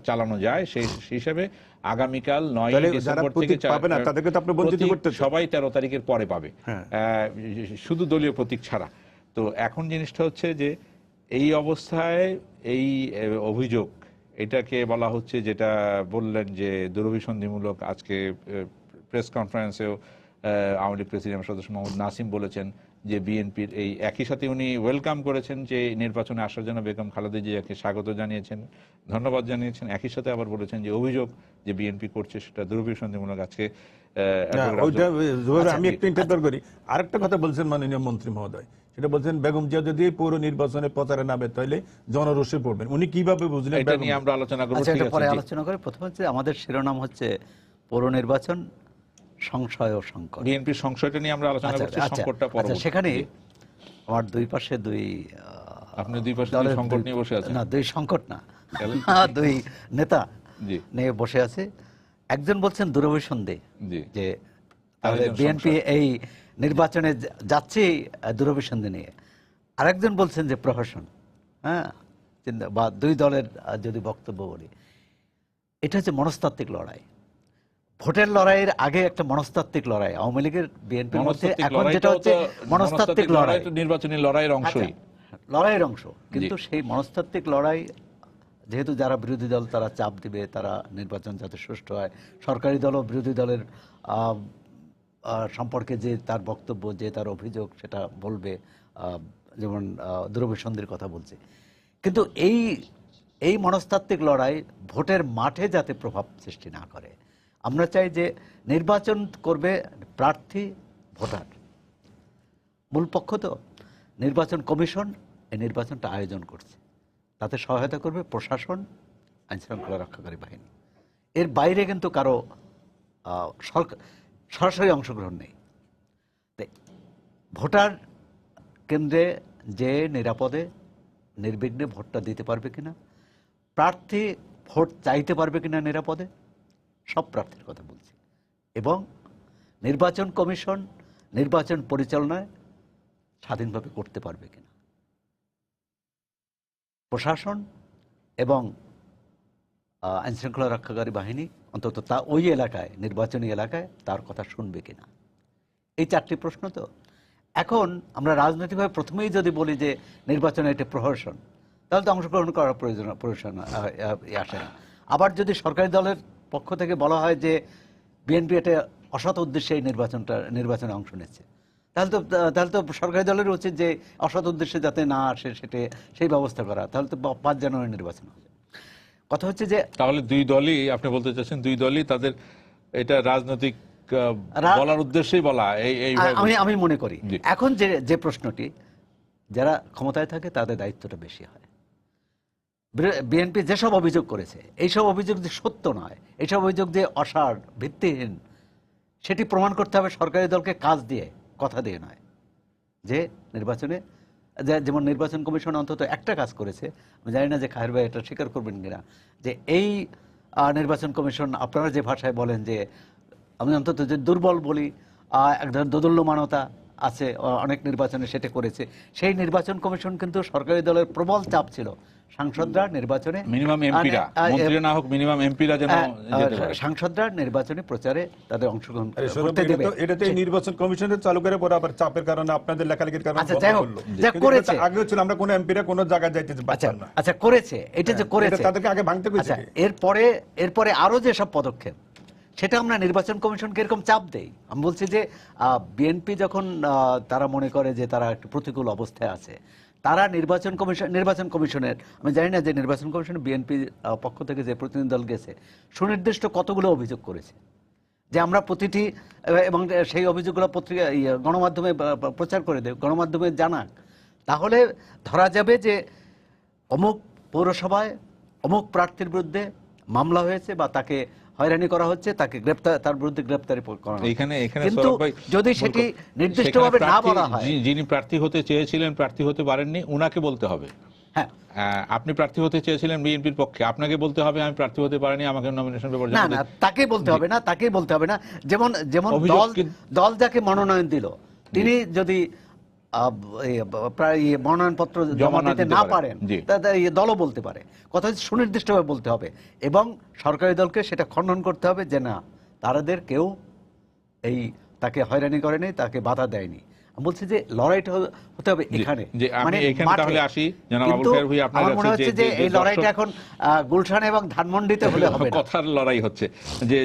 চালানো যায়। সেই হিসাবে আগামীকাল 9 ডিসেম্বর থেকে সবাই 13 তারিখের পরে পাবে, শুধু দলীয় প্রতীক ছাড়া। তো এখন জিনিসটা হচ্ছে যে এই অবস্থায় এই অভিযোগ, এটাকে বলা হচ্ছে, যেটা বললেন যে দুরভিসন্ধিমূলক। আজকে প্রেস কনফারেন্সেও আওয়ামী লীগ প্রেসিডিয়াম সদস্য মোহাম্মদ নাসিম বলেছেন যে বিএনপির এই, একই সাথে উনি ওয়েলকাম করেছেন যে নির্বাচনে আসার জন্য বেগম খালেদা জিয়াকে স্বাগত জানিয়েছেন, ধন্যবাদ জানিয়েছেন। একই সাথে আবার বলেছেন যে অভিযোগ যে বিএনপি করছে সেটা দুরভিসন্ধিমূলক। আজকে আমি একটু ইন্টারভিউ করি, আরেকটা কথা বলছেন মাননীয় মন্ত্রী মহোদয়, সেটা বলছেন বেগম জিয়া যদি পৌর নির্বাচনে প্রচারে নামে তাহলে জনরোষে পড়বেন। উনি কিভাবে বুঝলেন? এটা নিয়ে আমরা আলোচনা করব, ঠিক আছে? পরে আলোচনা করে। প্রথমে হচ্ছে আমাদের শিরোনাম হচ্ছে পৌর নির্বাচন সংশয় ও সংকট। বিএনপির সংশয়টা নিয়ে আমরা আলোচনা করছি, সংকটটা পরবর্তী। সেখানে আমার দুই পাশে আপনি দুই পাশে দুই সংকট নিয়ে বসে আছেন। না, দুই সংকট না, দুই নেতা নিয়ে বসে আছে। একজন বলছেন দুরভিসন্ধি যে বিএনপি এই নির্বাচনে যাচ্ছে দুরভিসন্ধি নিয়ে, আরেকজন বলছেন যে প্রহসন, বা দুই দলের যদি বক্তব্য বলি, এটা হচ্ছে মনস্তাত্ত্বিক লড়াই। ভোটের লড়াইয়ের আগে একটা মনস্তাত্ত্বিক লড়াই আওয়ামী লীগের বিএনপির মধ্যে, এখন যেটা হচ্ছে মনস্তাত্ত্বিক লড়াই, নির্বাচনী লড়াইয়ের অংশই, লড়াইয়ের অংশ। কিন্তু সেই মনস্তাত্ত্বিক লড়াই যেহেতু যারা বিরোধী দল তারা চাপ দিবে, তারা নির্বাচন যাতে সুষ্ঠু হয়, সরকারি দল ও বিরোধী দলের সম্পর্কে যে তার বক্তব্য, যে তার অভিযোগ সেটা বলবে, যেমন দুরভিসন্ধির কথা বলছে। কিন্তু এই মনস্তাত্ত্বিক লড়াই ভোটের মাঠে যাতে প্রভাব সৃষ্টি না করে। আমরা চাই যে নির্বাচন করবে প্রার্থী, ভোটার। মূল পক্ষ তো নির্বাচন কমিশন এই নির্বাচনটা আয়োজন করছে, তাতে সহায়তা করবে প্রশাসন আইনশৃঙ্খলা রক্ষাকারী বাহিনী। এর বাইরে কিন্তু কারো সরাসরি অংশগ্রহণ নেই। ভোটার কেন্দ্রে যে নিরাপদে নির্বিঘ্নে ভোটটা দিতে পারবে কিনা, প্রার্থী ভোট চাইতে পারবে কিনা নিরাপদে, সব প্রার্থীর কথা বলছি, এবং নির্বাচন কমিশন নির্বাচন পরিচালনায় স্বাধীনভাবে করতে পারবে কিনা, প্রশাসন এবং আইনশৃঙ্খলা রক্ষাকারী বাহিনী অন্তত তা ওই এলাকায়, নির্বাচনী এলাকায় তার কথা শুনবে কিনা। এই চারটি প্রশ্ন। তো এখন আমরা রাজনৈতিকভাবে প্রথমেই যদি বলি যে নির্বাচনে এটা প্রহসন, তাহলে তো অংশগ্রহণ করার প্রয়োজন আসে না। আবার যদি সরকারি দলের পক্ষ থেকে বলা হয় যে বিএনপি এটা অসৎ উদ্দেশ্যে এই নির্বাচনে অংশ নিচ্ছে, তাহলে তো সরকারি দলের উচিত যে অসৎ উদ্দেশ্যে যাতে না আসে সেই ব্যবস্থা করা। তাহলে তো 5 জানুয়ারি নির্বাচন হবে। কথা হচ্ছে যে তাহলে দুই দলই, আপনি বলতে চাচ্ছেন দুই দলই তাদের এটা রাজনৈতিক বলার উদ্দেশ্যেই বলা, আমি মনে করি। এখন যে প্রশ্নটি, যারা ক্ষমতায় থাকে তাদের দায়িত্বটা বেশি হয়। বিএনপি যেসব অভিযোগ করেছে, এইসব অভিযোগ যে সত্য নয়, এইসব অভিযোগ যে অসার, ভিত্তিহীন, সেটি প্রমাণ করতে হবে সরকারি দলকে কাজ দিয়ে, কথা দিয়ে নয়। যে নির্বাচনে যেমন নির্বাচন কমিশন অন্তত একটা কাজ করেছে, আমি জানি না যে খায়ের ভাই এটা স্বীকার করবেন কিনা, যে এই নির্বাচন কমিশন আপনারা যে ভাষায় বলেন যে, আমি অন্তত যে দুর্বল বলি, এক ধরনের দোদুল্যমানতা আছে অনেক নির্বাচনে, সেটা করেছে। সেই নির্বাচন কমিশন কিন্তু সরকারি দলের প্রবল চাপ ছিল, সাংসদরা নির্বাচনে মিনিমাম এমপিরা, মন্ত্রীরা না হোক, মিনিমাম এমপিরা যেন যেতে পারে। সাংসদরা নির্বাচনী প্রচারে তাদের অংশগ্রহণ করতে দেবে। এটা তো নির্বাচন কমিশনের চালু করে পরে আবার চাপের কারণে, আপনাদের লেখালেখির কারণে যা করেছে, আগে ছিল আমরা কোনো এমপিরা কোনো জায়গায় যাইতে পারতাম না। আচ্ছা করেছে, এটা যে করেছে তাদেরকে আগে ভাঙতে হয়েছে। এরপরে আরো যে সব পদক্ষেপ, সেটা আমরা নির্বাচন কমিশনকে এরকম চাপ দেই। আমি বলছি যে বিএনপি যখন তারা মনে করে যে তারা একটু প্রতিকূল অবস্থায় আছে, তারা নির্বাচন কমিশনের, আমি জানি না যে নির্বাচন কমিশনের বিএনপি পক্ষ থেকে যে প্রতিনিধি দল গেছে, সুনির্দিষ্ট কতগুলো অভিযোগ করেছে, যে আমরা প্রতিটি, এবং সেই অভিযোগগুলো পত্রিকা গণমাধ্যমে প্রচার করে দেয়, গণমাধ্যমে জানাক, তাহলে ধরা যাবে যে অমুক পৌরসভায় অমুক প্রার্থীর বিরুদ্ধে মামলা হয়েছে বা তাকে হয়রানি করা হচ্ছে, তাকে তার বিরুদ্ধে গ্রেপ্তারি করা হচ্ছে। কিন্তু যদি সেটি নির্দিষ্টভাবে না বলা হয়, যিনি প্রার্থী হতে চেয়েছিলেন প্রার্থী হতে পারেননি, উনাকে বলতে হবে। হ্যাঁ, আপনি প্রার্থী হতে চেয়েছিলেন বিএনপির পক্ষে, আপনাকে বলতে হবে আমি প্রার্থী হতে পারিনি, আমাকে নমিনেশন পেপার না না, তাকে বলতে হবে না, তাকেই বলতে হবে না। যেমন দল যাকে মনোনয়ন দিল, তিনি যদি মনোনয়নপত্র জমা দিতে না পারেন, দলও বলতে পারে। কথা হচ্ছে সুনির্দিষ্টভাবে বলতে হবে, এবং সরকারি দলকে সেটা খণ্ডন করতে হবে যে না, তাদের কেউ তাকে হয়রানি করেনি, তাকে বাধা দেয়নি। আমি বলছি যে লড়াইটা হতে হবে এখানে, মানে আমার মনে হচ্ছে যে এই লড়াইটা এখন গুলশান এবং ধানমন্ডিতে হলে হবে না। কথার লড়াই হচ্ছে যে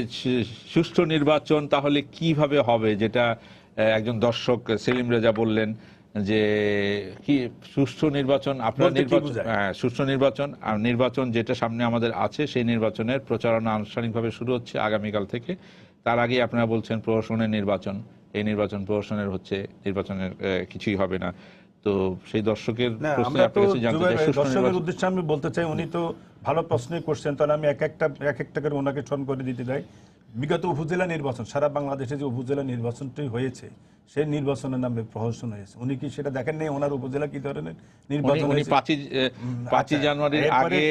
সুষ্ঠু নির্বাচন তাহলে কিভাবে হবে, যেটা একজন দর্শক সেলিম রেজা বললেন যে কি সুষ্ঠু নির্বাচন, আপনার সুষ্ঠু নির্বাচন আর নির্বাচন যেটা সামনে আমাদের আছে, সেই নির্বাচনের প্রচারণা আনুষ্ঠানিকভাবে শুরু হচ্ছে আগামীকাল থেকে। তার আগে আপনারা বলছেন প্রহসনের নির্বাচন, এই নির্বাচন প্রহসনের হচ্ছে, নির্বাচনের কিছুই হবে না। তো সেই দর্শকের দর্শকের উদ্দেশ্যে আমি বলতে চাই, উনি তো ভালো প্রশ্নই করছেন, তাহলে আমি এক একটা করে ওনাকে স্মরণ করে দিতে চাই। বিগত উপজেলা নির্বাচন, সারা বাংলাদেশে যে উপজেলা নির্বাচনটি হয়েছে, সেই নির্বাচনের নামে প্রহসন হয়েছে। উনি কি সেটা দেখেন নাই? ওনার উপজেলা কি ধরনের নির্বাচন? 5 জানুয়ারির আগে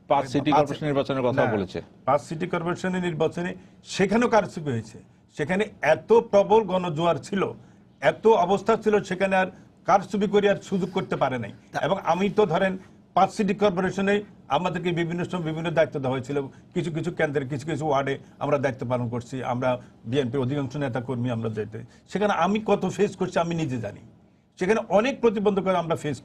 5 সিটি কর্পোরেশন নির্বাচনের কথা বলেছে। 5 সিটি কর্পোরেশনের নির্বাচনে সেখানেও কারচুপি হয়েছে। সেখানে এত প্রবল গণজোয়ার ছিল, এত অবস্থা ছিল, সেখানে আর কারচুপি করে আর সুযোগ করতে পারে নাই। এবং আমি তো ধরেন 5 সিটি কর্পোরেশনে আমাদেরকে বিভিন্ন সময় বিভিন্ন দায়িত্ব দেওয়া হয়েছিল, কিছু কিছু কেন্দ্রের কিছু কিছু ওয়ার্ডে আমরা দায়িত্ব পালন করছি, আমরা বিএনপির অধিকাংশ নেতা কর্মী আমরা দায়িত্ব। সেখানে আমি কত ফেস করছি আমি নিজে জানি। সেখানে অনেক প্রতিবন্ধকতা আমরা ফেস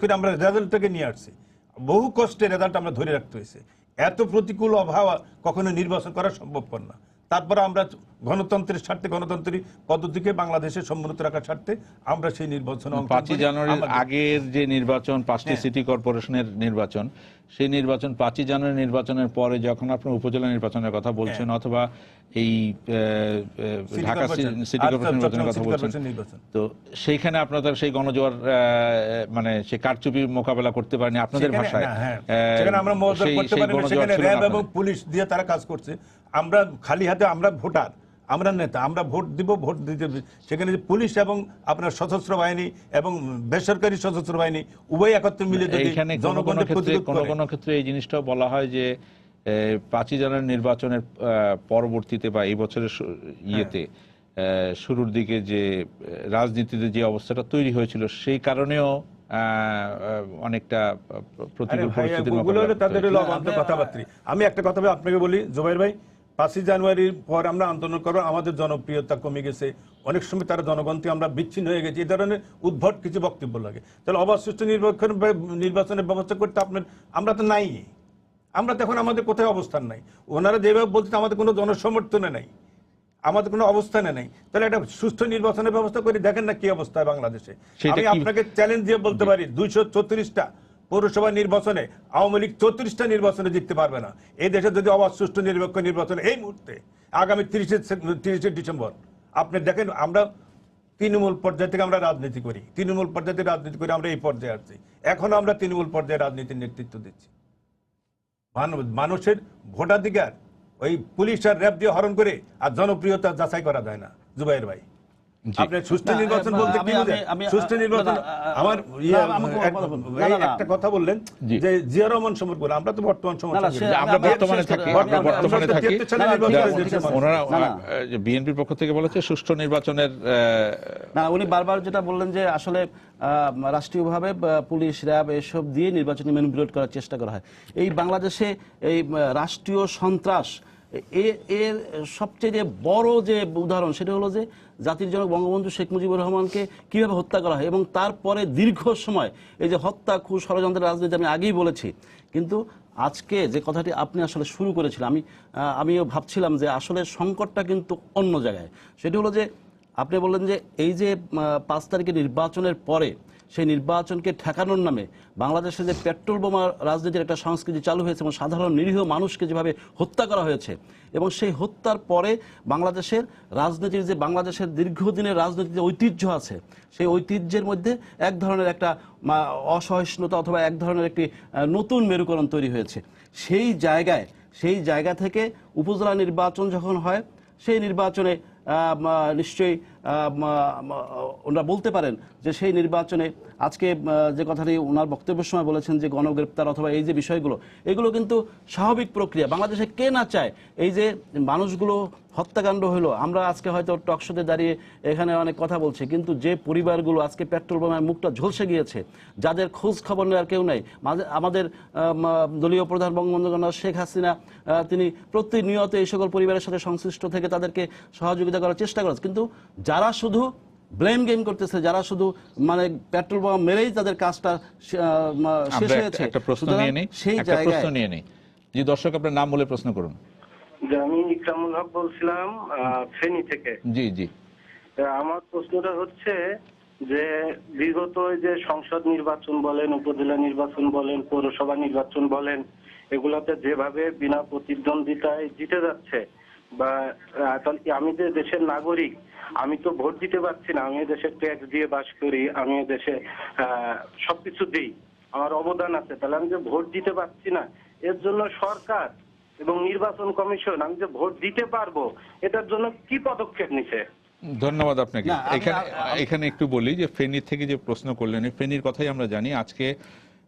করে আমরা রেজাল্টটাকে নিয়ে আসছি। বহু কষ্টে রেজাল্ট আমরা ধরে রাখতে হয়েছে। এত প্রতিকূল আবহাওয়া কখনো নির্বাচন করা সম্ভবপর না। তারপরে আমরা গণতন্ত্রের স্বার্থে, গণতান্ত্রিক পদ্ধতিকে বাংলাদেশের সম্মত রাখার স্বার্থে আমরা সেই নির্বাচনে অংশগ্রহণ 5ই করি। জানুয়ারির আমাদের- আগের যে নির্বাচন, 5টি হ্যাঁ। সিটি কর্পোরেশনের নির্বাচন, সেই নির্বাচন 5ই জানুয়ারি নির্বাচনের পরে যখন আপনার উপজেলা নির্বাচনের কথা বলছেন, অথবা এই city Dhaka corporation, city corporation নির্বাচনের কথা সিটি বলছেন, কর্পোরেশন নির্বাচন। তো সেইখানে আপনাদের সেই গণজোয়ার মানে সেই কারচুপি মোকাবেলা করতে পারেনি আপনাদের সেখানে- ভাষায়। না, হ্যাঁ, সেখানে আমরা মজা করতে পারি না, সেখানে র্যাব এবং পুলিশ দিয়ে তারা কাজ করছে। আমরা খালি হাতে, আমরা ভোটার, আমরা নেতা, আমরা ভোট দিব, ভোট দিতে। সেখানে যে পুলিশ এবং আপনার সশস্ত্র বাহিনী এবং বেসরকারি সশস্ত্র বাহিনী উভয় একত্রে মিলে যদি এইখানে জনগণের প্রতিরোধ করে। কোনো ক্ষেত্রে এই জিনিসটাও বলা হয় যে 5ই জানুয়ারি নির্বাচনের পরবর্তীতে বা এই বছরের ইয়েতে শুরুর দিকে যে রাজনীতিতে যে অবস্থাটা তৈরি হয়েছিল, সেই কারণেও অনেকটা প্রতিকূল আরে ভাই, পরিস্থিতির ওগুলো মোকাবেলা হলো করতে তাদের হয়েছে। হলো অবান্তর কথাবার্তা। আমি একটা কথা আপনাকে বলি জুবাইর ভাই, 5ই জানুয়ারির পর আমরা আন্দোলন করবো, আমাদের জনপ্রিয়তা কমে গেছে, অনেক সময় তারা জনগণ থেকে আমরা বিচ্ছিন্ন হয়ে গেছি, এই ধরনের উদ্ভট কিছু বক্তব্য লাগে। তাহলে অবাধ সুষ্ঠু নির্বাচনের ব্যবস্থা করতে আপনার, আমরা তো নাই, আমরা তো এখন আমাদের কোথায় অবস্থান নাই। ওনারা যেভাবে বলছেন আমাদের কোনো জনসমর্থনে নাই, আমাদের কোনো অবস্থানে নেই। তাহলে একটা সুষ্ঠু নির্বাচনের ব্যবস্থা করে দেখেন না কি অবস্থা বাংলাদেশে। সেটা আমি কি- আপনাকে চ্যালেঞ্জ দিয়ে বলতে পারি, 234টা পৌরসভা নির্বাচনে আওয়ামী লীগ 34টা নির্বাচনে জিততে পারবে না। এই দেশে যদি অবাধ সুষ্ঠু নিরপেক্ষ নির্বাচন এই মুহূর্তে আগামী 30শে ডিসেম্বর আপনি দেখেন, আমরা তৃণমূল পর্যায় থেকে আমরা রাজনীতি করি, তৃণমূল পর্যায়ে থেকে রাজনীতি করে আমরা এই পর্যায়ে আসছি। এখন আমরা তৃণমূল পর্যায়ে রাজনীতির নেতৃত্ব দিচ্ছি। মানুষের ভোটাধিকার ওই পুলিশ আর র্যাব দিয়ে হরণ করে আর জনপ্রিয়তা যাচাই করা যায় না জুবাইর ভাই। জি। আপনি সুষ্ঠু না, নির্বাচন বলতে কি আমি- বোঝেন? আমি- সুষ্ঠু নির্বাচন না, আমার না, একটা কথা বললেন জি। যে জিয়া রহমান সম্পর্কে বললেন, আমরা তো বর্তমান সময় না, সে- আমরা আমি বর্তমানে শেষ থাকি, করতে- আমরা বর্তমানে থাকি। 1973 সালে না, না, নির্বাচন ঠিক আছে, হয়েছে ঠিক আছে। মানুষ। ওনারা না, না। বিএনপির পক্ষ থেকে বলেছে সুষ্ঠু নির্বাচনের না, উনি বারবার যেটা বললেন যে আসলে রাষ্ট্রীয়ভাবে পুলিশ র্যাব এসব দিয়ে নির্বাচনী ম্যানিপুলেট করার চেষ্টা করা হয়। এই বাংলাদেশে এই রাষ্ট্রীয় সন্ত্রাস এর সবচেয়ে যে বড় যে উদাহরণ সেটা হলো যে জাতির জনক বঙ্গবন্ধু শেখ মুজিবুর রহমানকে কিভাবে হত্যা করা হয় এবং তারপরে দীর্ঘ সময় এই যে হত্যা, খুন, ষড়যন্ত্রের রাজনীতি আমি আগেই বলেছি। কিন্তু আজকে যে কথাটি আপনি আসলে শুরু করেছিলেন, আমিও ভাবছিলাম যে আসলে সংকটটা কিন্তু অন্য জায়গায়। সেটা হলো যে আপনি বললেন যে এই যে 5 তারিখে নির্বাচনের পরে সেই নির্বাচনকে ঠেকানোর নামে বাংলাদেশে যে পেট্রোল বোমা রাজনীতির একটা সংস্কৃতি চালু হয়েছে এবং সাধারণ নিরীহ মানুষকে যেভাবে হত্যা করা হয়েছে, এবং সেই হত্যার পরে বাংলাদেশের রাজনীতির যে বাংলাদেশের দীর্ঘদিনের রাজনীতির যে ঐতিহ্য আছে, সেই ঐতিহ্যের মধ্যে এক ধরনের একটা অসহিষ্ণুতা অথবা এক ধরনের একটি নতুন মেরুকরণ তৈরি হয়েছে। সেই জায়গা থেকে উপজেলা নির্বাচন যখন হয়, সেই নির্বাচনে নিশ্চয়ই ওনারা বলতে পারেন যে সেই নির্বাচনে আজকে যে কথাটি ওনার বক্তব্যের সময় বলেছেন যে গণগ্রেপ্তার অথবা এই যে বিষয়গুলো, এগুলো কিন্তু স্বাভাবিক প্রক্রিয়া। বাংলাদেশে কে না চায় এই যে মানুষগুলো হত্যাকাণ্ড হলো। আমরা আজকে হয়তো টকশোতে দাঁড়িয়ে এখানে অনেক কথা বলছি, কিন্তু যে পরিবারগুলো আজকে পেট্রোল বোমায় মুখটা ঝলসে গিয়েছে, যাদের খোঁজ খবর নেওয়ার কেউ নেই, আমাদের দলীয় প্রধান বঙ্গবন্ধু শেখ হাসিনা তিনি প্রতিনিয়ত এই সকল পরিবারের সাথে সংশ্লিষ্ট থেকে তাদেরকে সহযোগিতা করার চেষ্টা করেছে। কিন্তু যারা শুধু ব্লেম গেম করতেছে, যারা শুধু মানে পেট্রোল বোমা মেরেই তাদের কাজটা শেষ হয়েছে, একটা প্রশ্ন নিয়ে নেই, সেই একটা প্রশ্ন জায়গায় নিয়ে নেই। জি দর্শক, আপনার নাম বলে প্রশ্ন করুন। যে আমি ইকরামুল হক বলছিলাম ফেনী থেকে। জি জি। আমার প্রশ্নটা হচ্ছে যে বিগত যে সংসদ নির্বাচন বলেন, উপজেলা নির্বাচন বলেন, পৌরসভা নির্বাচন বলেন, এগুলাতে যেভাবে বিনা প্রতিদ্বন্দ্বিতায় জিতে যাচ্ছে, বা আমি যে দেশের নাগরিক, আমি তো ভোট দিতে পারছি না, আমি দেশের ট্যাক্স দিয়ে বাস করি, আমি দেশে সবকিছু দিই, আমার অবদান আছে, তাহলে আমি যে ভোট দিতে পারছি না, এর জন্য সরকার এবং নির্বাচন কমিশন আমি যে ভোট দিতে পারবো এটার জন্য কি পদক্ষেপ নিছে? ধন্যবাদ আপনাকে। না, এখানে একটু বলি যে ফেনী থেকে যে প্রশ্ন করলেন, এই ফেনীর কথাই আমরা জানি। আজকে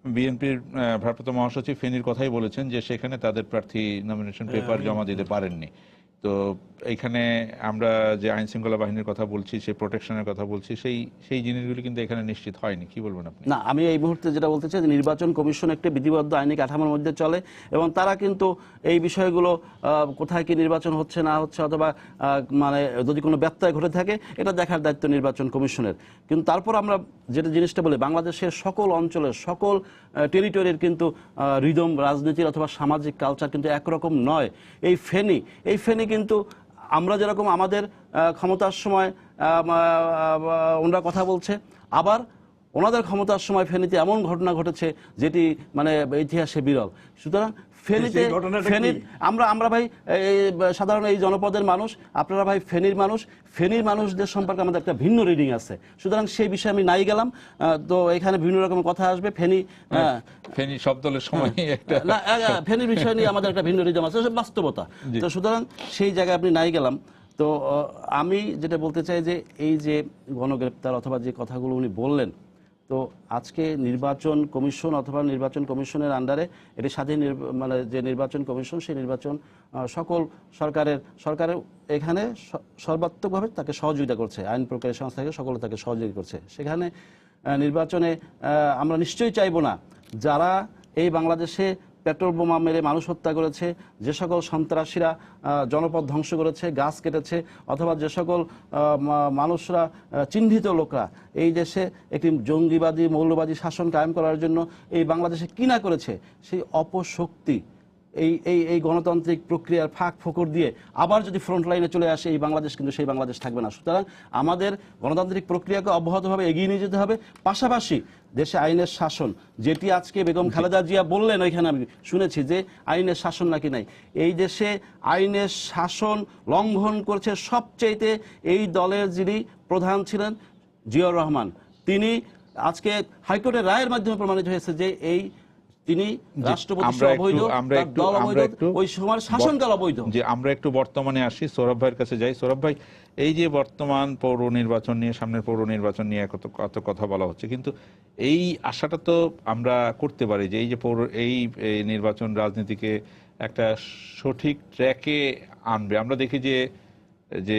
বিএনপির ভারপ্রাপ্ত মহাসচিব ফেনীর কথাই বলেছেন যে সেখানে তাদের প্রার্থী নমিনেশন পেপার জমা দিতে পারেননি। তো এইখানে আমরা যে আইন শৃঙ্খলা বাহিনীর কথা বলছি, সেই প্রোটেকশনের কথা বলছি, সেই জিনিসগুলি কিন্তু এখানে নিশ্চিত হয়নি। কি বলবেন আপনি? না, আমি এই মুহূর্তে যেটা বলতে চাই যে নির্বাচন কমিশন একটি বিধিবদ্ধ আইনি কাঠামোর মধ্যে চলে এবং তারা কিন্তু এই বিষয়গুলো কোথায় কি নির্বাচন হচ্ছে না হচ্ছে অথবা মানে যদি কোনো ব্যত্যয় ঘটে থাকে এটা দেখার দায়িত্ব নির্বাচন কমিশনের। কিন্তু তারপর আমরা যেটা জিনিসটা বলি, বাংলাদেশের সকল অঞ্চলের সকল টেরিটরির কিন্তু রিদম রাজনীতির অথবা সামাজিক কালচার কিন্তু একরকম নয়। এই ফেনী কিন্তু আমরা যেরকম আমাদের ক্ষমতার সময় ওনারা কথা বলছে, আবার ওনাদের ক্ষমতার সময় ফেনীতে এমন ঘটনা ঘটেছে যেটি মানে ইতিহাসে বিরল। সুতরাং ফেনীতে সেই ঘটনাটা কি? ফেনীর আমরা ভাই সাধারণ এই জনপদের মানুষ, আপনারা ভাই ফেনীর মানুষ, ফেনীর মানুষদের সম্পর্কে আমাদের একটা ভিন্ন রিডিং আছে। সুতরাং সেই বিষয়ে আমি নাই গেলাম। তো এখানে বিভিন্ন রকমের কথা আসবে। ফেনী সব দলের সময় একটা না, ফেনীর বিষয় নিয়ে আমাদের একটা ভিন্ন রিডিং আছে, বাস্তবতা। তো সুতরাং সেই জায়গায় আপনি নাই গেলাম। তো আমি যেটা বলতে চাই যে এই যে গণগ্রেপ্তার অথবা যে কথাগুলো উনি বললেন, তো আজকে নির্বাচন কমিশন অথবা নির্বাচন কমিশনের আন্ডারে এটি স্বাধীন মানে যে নির্বাচন কমিশন, সেই নির্বাচন সকল সরকারের এখানে সর্বাত্মকভাবে তাকে সহযোগিতা করছে, আইন প্রক্রিয়া সংস্থা থেকে সকলে তাকে সহযোগিতা করছে। সেখানে নির্বাচনে আমরা নিশ্চয়ই চাইব না যারা এই বাংলাদেশে পেট্রোল বোমা মেরে মানুষ হত্যা করেছে, যে সকল সন্ত্রাসীরা জনপদ ধ্বংস করেছে, গাছ কেটেছে, অথবা যে সকল মানুষরা চিহ্নিত লোকরা এই দেশে একটি জঙ্গিবাদী মৌলবাদী শাসন কায়েম করার জন্য এই বাংলাদেশে কি না করেছে, সেই অপশক্তি এই গণতান্ত্রিক প্রক্রিয়ার ফাঁক ফোকর দিয়ে আবার যদি ফ্রন্ট লাইনে চলে আসে এই বাংলাদেশ, কিন্তু সেই বাংলাদেশ থাকবে না। সুতরাং আমাদের গণতান্ত্রিক প্রক্রিয়াকে অব্যাহতভাবে এগিয়ে নিয়ে যেতে হবে। পাশাপাশি দেশে আইনের শাসন, যেটি আজকে বেগম খালেদা জিয়া বললেন, ওইখানে আমি শুনেছি যে আইনের শাসন নাকি নাই। এই দেশে আইনের শাসন লঙ্ঘন করছে সবচাইতে এই দলের যিনি প্রধান ছিলেন জিয়াউর রহমান। তিনি আজকে হাইকোর্টের রায়ের মাধ্যমে প্রমাণিত হয়েছে যে তিনি রাষ্ট্রপতি অবৈধ, তার দল অবৈধ, ওই সময় শাসনকাল অবৈধ। যে আমরা একটু বর্তমানে আসি, সৌরভ ভাইয়ের কাছে যাই। সৌরভ ভাই, এই যে বর্তমান পৌর নির্বাচন নিয়ে, সামনের পৌর নির্বাচন নিয়ে কত কথা বলা হচ্ছে, কিন্তু এই আশাটা তো আমরা করতে পারি যে এই যে এই নির্বাচন রাজনীতিকে একটা সঠিক ট্র্যাকে আনবে। আমরা দেখি যে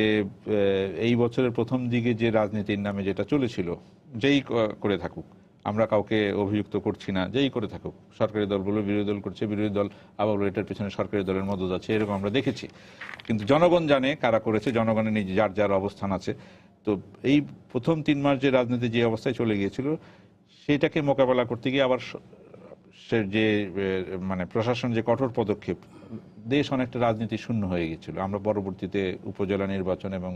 এই বছরের প্রথম দিকে যে রাজনীতির নামে যেটা চলেছিল, যেই করে থাকুক, আমরা কাউকে অভিযুক্ত করছি না, যেই করে থাকুক, সরকারি দলগুলো বিরোধী দল করছে, বিরোধী দল আবার এটার পেছনে সরকারি দলের মদত আছে, এরকম আমরা দেখেছি। কিন্তু জনগণ জানে কারা করেছে, জনগণের নিজে যার অবস্থান আছে। তো এই প্রথম 3 মাস যে রাজনীতি যে অবস্থায় চলে গিয়েছিল, সেটাকে মোকাবেলা করতে গিয়ে আবার যে মানে প্রশাসন যে কঠোর পদক্ষেপ, দেশ অনেকটা রাজনীতি শূন্য হয়ে গিয়েছিল। আমরা পরবর্তীতে উপজেলা নির্বাচন এবং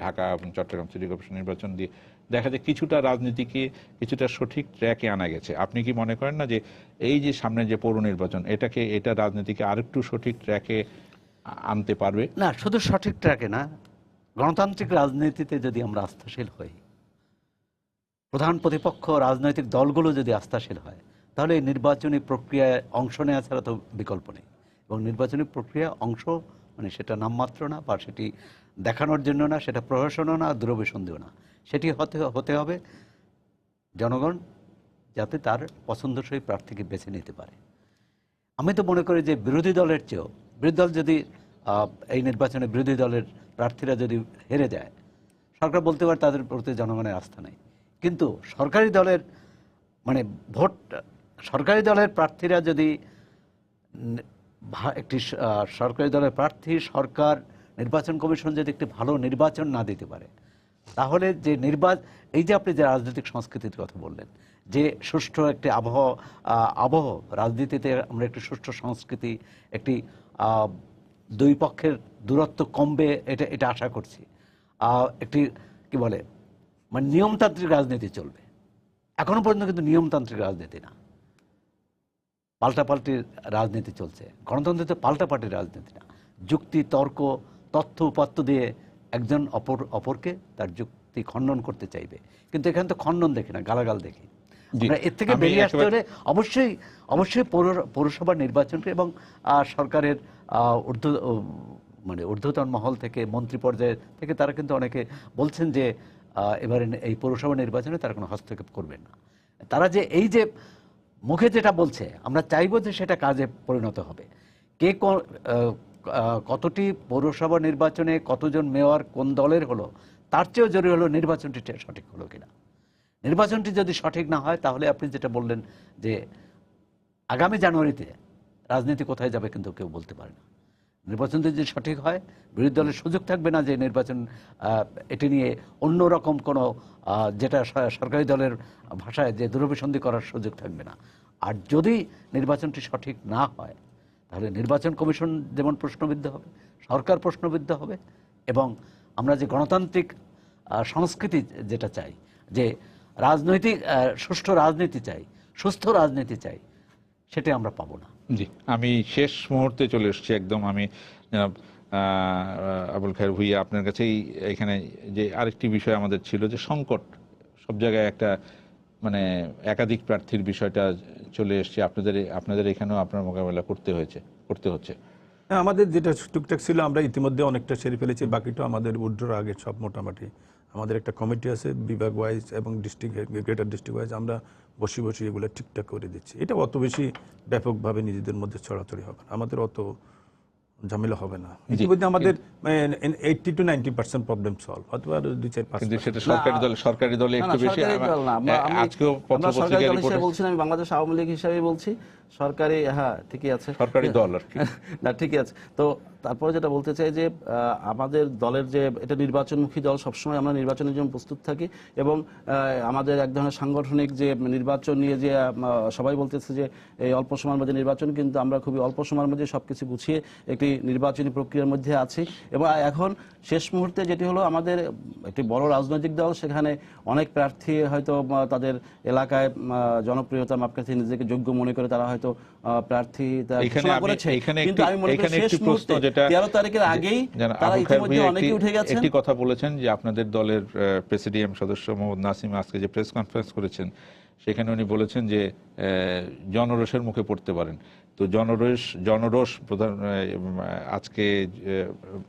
ঢাকা এবং চট্টগ্রাম সিটি কর্পোরেশন নির্বাচন দিয়ে দেখা যায় কিছুটা রাজনীতিকে কিছুটা সঠিক ট্র্যাকে আনা গেছে। আপনি কি মনে করেন না যে এই যে সামনে যে পৌর নির্বাচন, এটা রাজনীতিকে আরেকটু সঠিক ট্র্যাকে আনতে পারবে? না, শুধু সঠিক ট্র্যাকে না, গণতান্ত্রিক রাজনীতিতে যদি আমরা আস্থাশীল হই, প্রধান প্রতিপক্ষ রাজনৈতিক দলগুলো যদি আস্থাশীল হয়, তাহলে এই নির্বাচনী প্রক্রিয়ায় অংশ নেওয়া ছাড়া তো বিকল্প নেই। এবং নির্বাচনী প্রক্রিয়া অংশ মানে সেটা নামমাত্র না, বা সেটি দেখানোর জন্য না, সেটা প্রহসনও না, দুরভিসন্ধিও না। সেটি হতে হবে জনগণ যাতে তার পছন্দসই প্রার্থীকে বেছে নিতে পারে। আমি তো মনে করি যে বিরোধী দলের চেয়েও, বিরোধী দল যদি এই নির্বাচনে বিরোধী দলের প্রার্থীরা যদি হেরে যায়, সরকার বলতে পারে তাদের প্রতি জনগণের আস্থা নেই। কিন্তু সরকারি দলের মানে সরকারি দলের প্রার্থীরা যদি একটি সরকারি দলের প্রার্থী, সরকার, নির্বাচন কমিশন যদি একটি ভালো নির্বাচন না দিতে পারে, তাহলে যে এই যে আপনি যে রাজনৈতিক সংস্কৃতির কথা বললেন, যে সুষ্ঠু একটি আবহ রাজনীতিতে আমরা একটি সুষ্ঠু সংস্কৃতি, একটি দুই পক্ষের দূরত্ব কমবে, এটা আশা করছি। একটি কি বলে মানে নিয়মতান্ত্রিক রাজনীতি চলবে। এখনো পর্যন্ত কিন্তু নিয়মতান্ত্রিক রাজনীতি না, পাল্টাপাল্টির রাজনীতি চলছে। গণতন্ত্রে পাল্টাপাল্টির রাজনীতি না, যুক্তি, তর্ক, তথ্য উপাত্ত দিয়ে একজন অপরকে তার যুক্তি খণ্ডন করতে চাইবে। কিন্তু এখানে তো খণ্ডন দেখি না, গালাগাল দেখি। আমরা এর থেকে বেরিয়ে আসতে হলে অবশ্যই পৌরসভা নির্বাচনকে এবং সরকারের ঊর্ধ্বতন মহল থেকে, মন্ত্রী পর্যায়ে থেকে তারা কিন্তু অনেকে বলছেন যে এবারে এই পৌরসভা নির্বাচনে তারা কোনো হস্তক্ষেপ করবেন না। তারা যে এই যে মুখে যেটা বলছে, আমরা চাইবো যে সেটা কাজে পরিণত হবে। কে কতটি পৌরসভা নির্বাচনে কতজন মেয়র কোন দলের হলো, তার চেয়েও জরুরি হলো নির্বাচনটি সঠিক হলো কিনা। নির্বাচনটি যদি সঠিক না হয়, তাহলে আপনি যেটা বললেন যে আগামী জানুয়ারিতে রাজনীতি কোথায় যাবে কিন্তু কেউ বলতে পারে না। নির্বাচন যদি সঠিক হয়, বিরোধী দলের সুযোগ থাকবে না যে নির্বাচন এটি নিয়ে অন্যরকম কোনো যেটা সরকারি দলের ভাষায় যে দুরভিসন্ধি করার সুযোগ থাকবে না। আর যদি নির্বাচনটি সঠিক না হয়, তাহলে নির্বাচন কমিশন যেমন প্রশ্নবিদ্ধ হবে, সরকার প্রশ্নবিদ্ধ হবে এবং আমরা যে গণতান্ত্রিক সংস্কৃতি যেটা চাই, যে রাজনৈতিক সুষ্ঠু রাজনীতি চাই, সুস্থ রাজনীতি চাই, সেটা আমরা পাবো না। জি, আমি শেষ মুহূর্তে চলে এসেছি একদম। আমি জনাব আবুল খায়ের ভূঁইয়া আপনার কাছেই এখানে যে আরেকটি বিষয় আমাদের ছিল যে সংকট সব জায়গায় একটা মানে একাধিক প্রার্থীর বিষয়টা চলে এসেছে, আপনাদের এখানেও আপনার মোকাবেলা করতে হচ্ছে। হ্যাঁ, আমাদের যেটা টুকটাক ছিল আমরা ইতিমধ্যে অনেকটা সেরে ফেলেছি, বাকিটা আমাদের উইথড্রর আগে সব মোটামুটি। আমাদের একটা কমিটি আছে বিভাগ ওয়াইজ এবং ডিস্ট্রিক্ট গ্রেটার ডিস্ট্রিক্ট ওয়াইজ, আমরা বসে বসে এগুলো ঠিকঠাক করে দিচ্ছি। এটা অত বেশি ব্যাপকভাবে নিজেদের মধ্যে ছড়াছড়ি হবে না, আমাদের অত ঝামেলা হবে না। ইতিমধ্যে আমাদের 80 to 90% প্রবলেম সলভ, অথবা 2-4-5। কিন্তু সেটা সরকারি দলে একটু বেশি। আজকেও সরকারি দল হিসেবে বলছি না, আমি বাংলাদেশ আওয়ামী লীগ হিসেবে বলছি। সরকারি, হ্যাঁ ঠিকই আছে, সরকারি দল আর কি। না ঠিকই আছে। তো তারপরে যেটা বলতে চাই যে আমাদের দলের যে এটা নির্বাচনমুখী দল, সবসময় আমরা নির্বাচনের জন্য প্রস্তুত থাকি এবং আমাদের এক ধরনের সাংগঠনিক যে নির্বাচন নিয়ে যে সবাই বলতেছে যে এই অল্প সময়ের মধ্যে নির্বাচন, কিন্তু আমরা খুবই অল্প সময়ের মধ্যে সবকিছু গুছিয়ে একটি নির্বাচনী প্রক্রিয়ার মধ্যে আছি। এবং এখন শেষ মুহূর্তে যেটি হলো, আমাদের একটি বড় রাজনৈতিক দল, সেখানে অনেক প্রার্থী হয়তো তাদের এলাকায় জনপ্রিয়তার মাপকাঠি নিজেকে যোগ্য মনে করে তারা হয়তো প্রার্থী ঘোষণা করেছে, কিন্তু আমি মনে করি শেষ মুহূর্তে 13 তারিখের আগেই তারা ইতিমধ্যে অনেকেই উঠে গেছেন। একটি কথা বলেছেন যে আপনাদের দলের প্রেসিডিয়াম সদস্য মোহাম্মদ নাসিম আজকে যে প্রেস কনফারেন্স করেছেন, সেখানে উনি বলেছেন যে জনরোষের মুখে পড়তে পারেন। তো জনরোষ প্রধান আজকে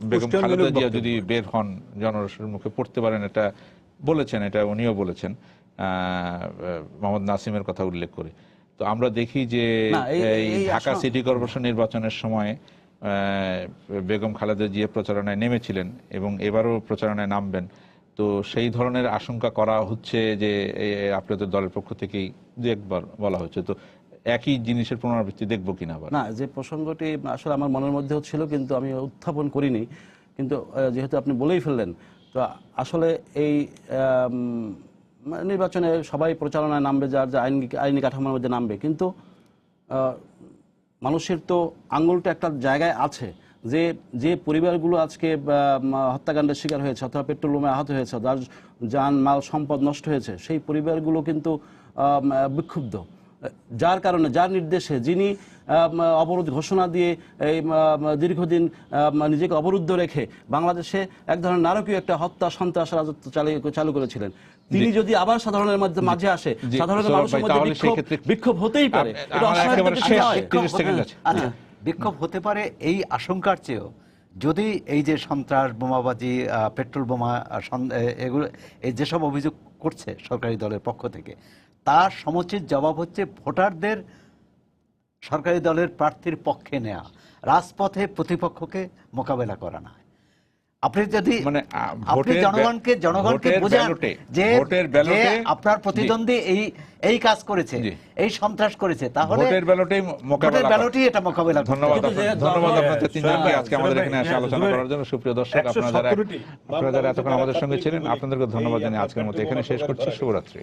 বেগম খালেদা জিয়া যদি বের হন, জনরোষের মুখে পড়তে পারেন, এটা বলেছেন, এটা উনিও বলেছেন মোহাম্মদ নাসিমের কথা উল্লেখ করে। তো আমরা দেখি যে এই ঢাকা সিটি কর্পোরেশন নির্বাচনের সময় বেগম খালেদা জিয়া প্রচারণায় নেমেছিলেন এবং এবারও প্রচারণায় নামবেন। তো সেই ধরনের আশঙ্কা করা হচ্ছে যে আপনাদের দলের পক্ষ থেকেই দু একবার বলা হচ্ছে। তো একই জিনিসের পুনরাবৃত্তি দেখবো কিনা আবার? না, যে প্রসঙ্গটি আসলে আমার মনের মধ্যেও ছিল, কিন্তু আমি উত্থাপন করিনি। কিন্তু যেহেতু আপনি বলেই ফেললেন, তো আসলে এই নির্বাচনে সবাই প্রচারণায় নামবে, যার যে আইনি কাঠামোর মধ্যে নামবে, কিন্তু মানুষের তো আঙুলটা একটা জায়গায় আছে যে যে পরিবারগুলো আজকে হত্যাকাণ্ডের শিকার হয়েছে অথবা পেট্রোল বোমায় আহত হয়েছে, যার যান মাল সম্পদ নষ্ট হয়েছে, সেই পরিবারগুলো কিন্তু বিক্ষুব্ধ। যার কারণে, যার নির্দেশে, যিনি অবরোধ ঘোষণা দিয়ে এই দীর্ঘদিন নিজেকে অবরুদ্ধ রেখে বাংলাদেশে এক ধরনের নারকীয় একটা হত্যা সন্ত্রাস রাজত্ব চালু করেছিলেন, তিনি যদি আবার সাধারণের মাঝে আসে, সাধারণ মানুষের মধ্যে বিক্ষোভ হতেই পারে। বিক্ষোভ হতে পারে এই আশঙ্কার চেয়েও, যদি এই যে সন্ত্রাস, বোমাবাজি, পেট্রোল বোমা, এগুলো এই যেসব অভিযোগ করছে সরকারি দলের পক্ষ থেকে, তার সমুচিত জবাব হচ্ছে ভোটারদের সরকারি দলের প্রার্থীর পক্ষে নেওয়া, রাজপথে প্রতিপক্ষকে মোকাবেলা করা না। আপনি যদি আপনি জনগণকে বোঝান যে আপনার প্রতিদ্বন্দ্বী এই কাজ করেছে, এই সন্ত্রাস করেছে, তাহলে ভোটের ব্যালটই এটা মোকাবেলা। ধন্যবাদ আপনাদের তিনজনকে আজকে আমাদের এখানে এসে আলোচনা করার জন্য। সুপ্রিয় দর্শক, আপনারা যারা এতক্ষণ আমাদের সঙ্গে ছিলেন, আপনাদেরকে ধন্যবাদ জানিয়ে আজকের মতো এখানে শেষ করছি। শুভরাত্রি।